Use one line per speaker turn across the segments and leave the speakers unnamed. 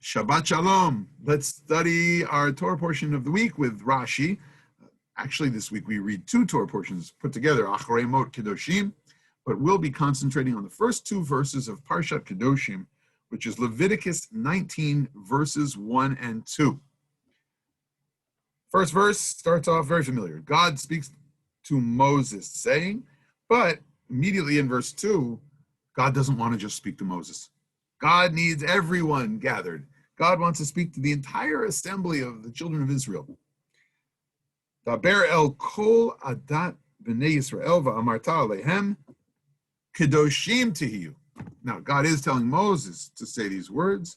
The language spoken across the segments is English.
Shabbat Shalom. Let's study our Torah portion of the week with Rashi. Actually, this week we read two Torah portions put together, Acharei Mot Kedoshim, but we'll be concentrating on the first two verses of Parshat Kedoshim, which is Leviticus 19, verses 1 and 2. First verse starts off very familiar. God speaks to Moses saying, but immediately in verse 2, God doesn't want to just speak to Moses. God needs everyone gathered. God wants to speak to the entire assembly of the children of Israel. Daber el kol adat b'nei Yisrael va'amarta alehem kedoshim tihiyu. Now, God is telling Moses to say these words,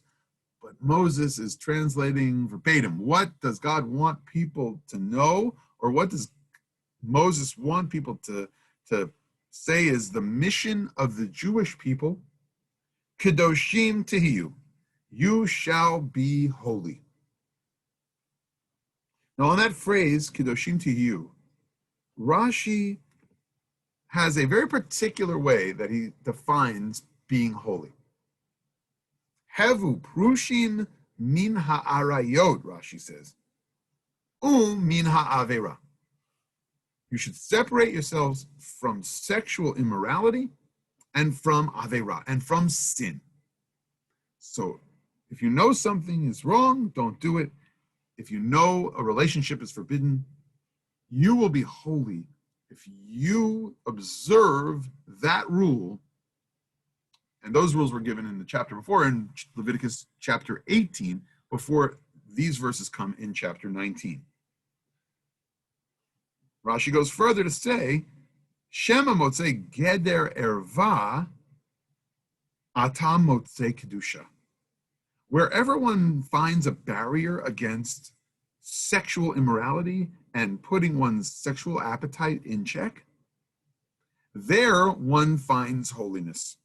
but Moses is translating verbatim. What does God want people to know, or what does Moses want people to say is the mission of the Jewish people? Kedoshim tihiyu, you shall be holy. Now on that phrase, Kedoshim tihiyu, Rashi has a very particular way that he defines being holy. Hevu prushim min ha'arayot, Rashi says, min ha'avera. You should separate yourselves from sexual immorality and from avera, and from sin. So if you know something is wrong, don't do it. If you know a relationship is forbidden, you will be holy if you observe that rule. And those rules were given in the chapter before, in Leviticus chapter 18, before these verses come in chapter 19. Rashi goes further to say, Shema motzei geder erva, ata motzei kedusha. Wherever one finds a barrier against sexual immorality and putting one's sexual appetite in check, there one finds holiness.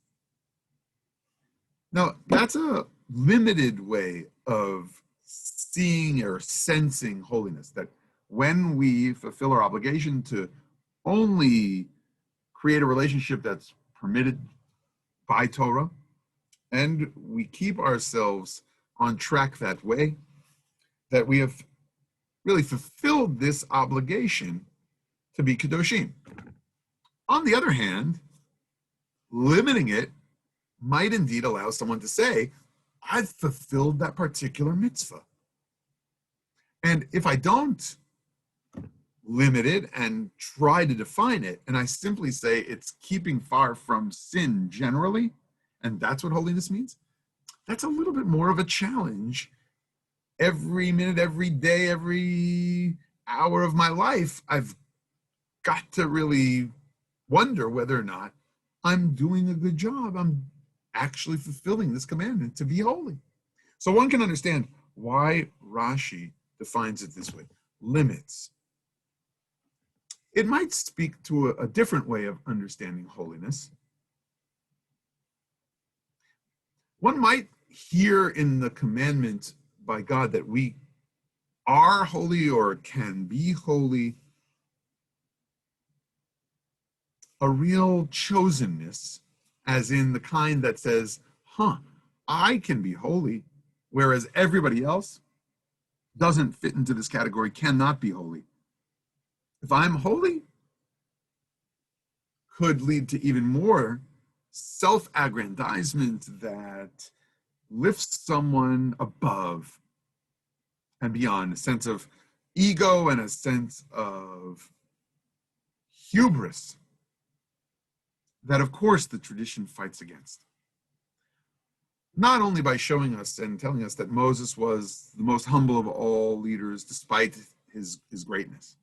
Now, that's a limited way of seeing or sensing holiness, that when we fulfill our obligation to only create a relationship that's permitted by Torah, and we keep ourselves on track that way, that we have really fulfilled this obligation to be Kedoshim. On the other hand, limiting it might indeed allow someone to say, I've fulfilled that particular mitzvah. And if I don't limit it and try to define it, and I simply say it's keeping far from sin generally, and that's what holiness means, that's a little bit more of a challenge. Every minute, every day, every hour of my life, I've got to really wonder whether or not I'm doing a good job. I'm actually fulfilling this commandment to be holy. So one can understand why Rashi defines it this way. Limits. It might speak to a different way of understanding holiness. One might hear in the commandment by God that we are holy or can be holy a real chosenness, as in the kind that says, I can be holy, whereas everybody else doesn't fit into this category, cannot be holy. If I'm holy, could lead to even more self-aggrandizement that lifts someone above and beyond, a sense of ego and a sense of hubris that, of course, the tradition fights against. Not only by showing us and telling us that Moses was the most humble of all leaders despite his greatness.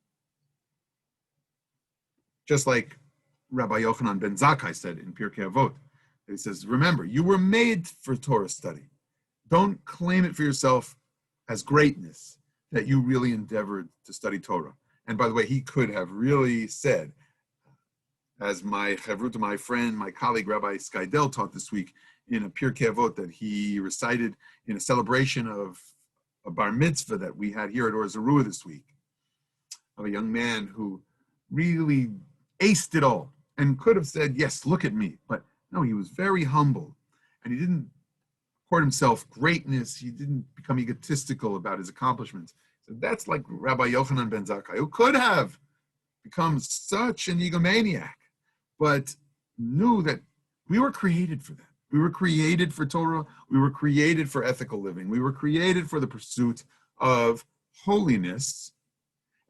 Just like Rabbi Yochanan ben Zakkai said in Pirkei Avot, he says, remember, you were made for Torah study. Don't claim it for yourself as greatness that you really endeavored to study Torah. And by the way, he could have really said, as my chavruta, my friend, my colleague, Rabbi Skydel taught this week in a Pirkei Avot that he recited in a celebration of a bar mitzvah that we had here at Or Zarua this week, of a young man who really aced it all and could have said, yes, look at me. But no, he was very humble. And he didn't, of poured himself greatness. He didn't become egotistical about his accomplishments. So that's like Rabbi Yochanan ben Zakkai, who could have become such an egomaniac, but knew that we were created for that. We were created for Torah. We were created for ethical living. We were created for the pursuit of holiness.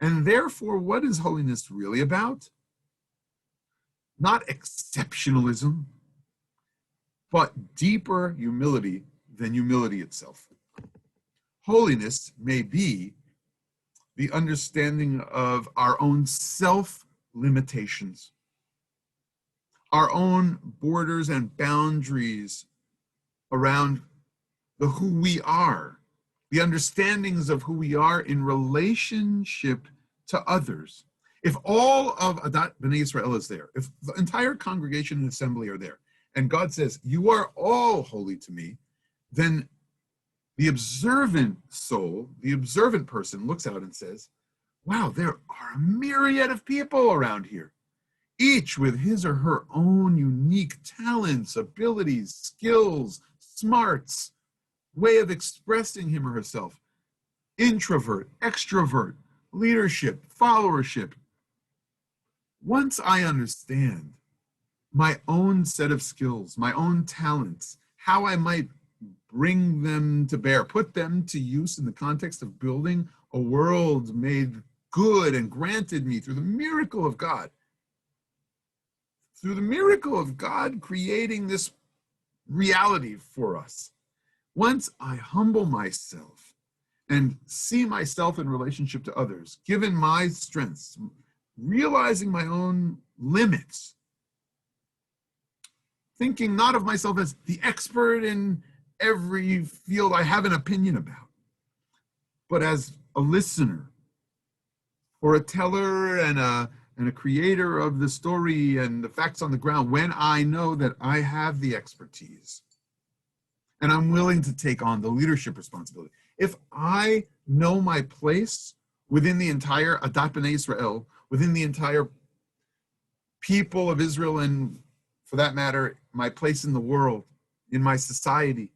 And therefore, what is holiness really about? Not exceptionalism, but deeper humility than humility itself. Holiness may be the understanding of our own self-limitations, our own borders and boundaries around the who we are, the understandings of who we are in relationship to others. If all of Adat B'nai Israel is there, if the entire congregation and assembly are there, and God says, you are all holy to me, then the observant soul, the observant person looks out and says, wow, there are a myriad of people around here, each with his or her own unique talents, abilities, skills, smarts, way of expressing him or herself. Introvert, extrovert, leadership, followership. Once I understand my own set of skills, my own talents, how I might bring them to bear, put them to use in the context of building a world made good and granted me through the miracle of God. Through the miracle of God creating this reality for us. Once I humble myself and see myself in relationship to others, given my strengths, realizing my own limits, thinking not of myself as the expert in every field I have an opinion about, but as a listener or a teller and a creator of the story and the facts on the ground, when I know that I have the expertise and I'm willing to take on the leadership responsibility. If I know my place within the entire Adat B'nai Israel, within the entire people of Israel, and for that matter, my place in the world, in my society,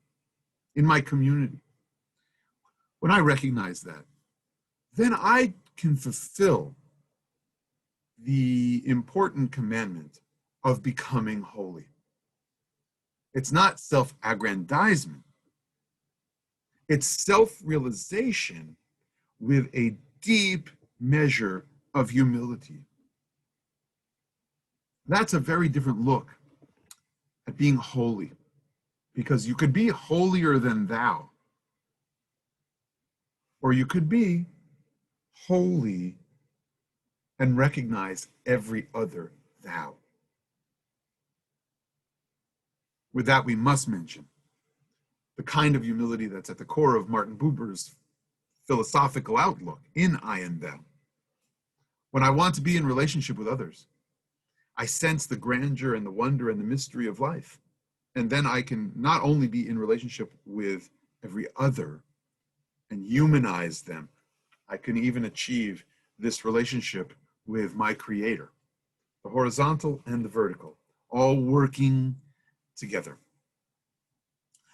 in my community, when I recognize that, then I can fulfill the important commandment of becoming holy. It's not self-aggrandizement. It's self-realization with a deep measure of humility. That's a very different look at being holy, because you could be holier than thou, or you could be holy and recognize every other thou. With that, we must mention the kind of humility that's at the core of Martin Buber's philosophical outlook in I and Thou. When I want to be in relationship with others, I sense the grandeur and the wonder and the mystery of life. And then I can not only be in relationship with every other and humanize them, I can even achieve this relationship with my Creator, the horizontal and the vertical, all working together.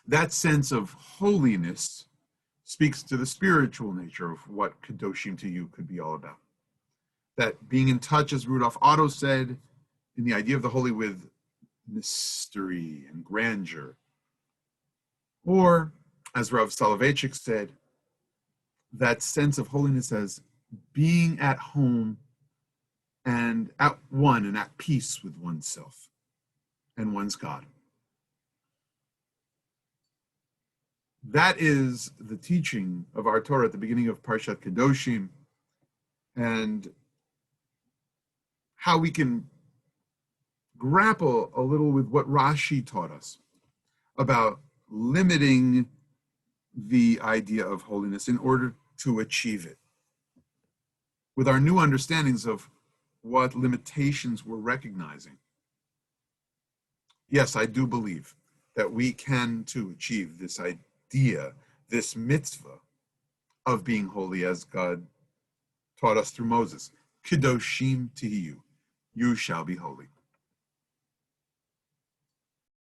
That sense of holiness speaks to the spiritual nature of what Kedoshim to you could be all about. That being in touch, as Rudolf Otto said, in the idea of the holy with mystery and grandeur. Or, as Rav Soloveitchik said, that sense of holiness as being at home and at one and at peace with oneself and one's God. That is the teaching of our Torah at the beginning of Parshat Kedoshim, and how we can grapple a little with what Rashi taught us about limiting the idea of holiness in order to achieve it. With our new understandings of what limitations we're recognizing. Yes, I do believe that we can too achieve this idea, this mitzvah of being holy as God taught us through Moses. Kedoshim tihiyu, you shall be holy.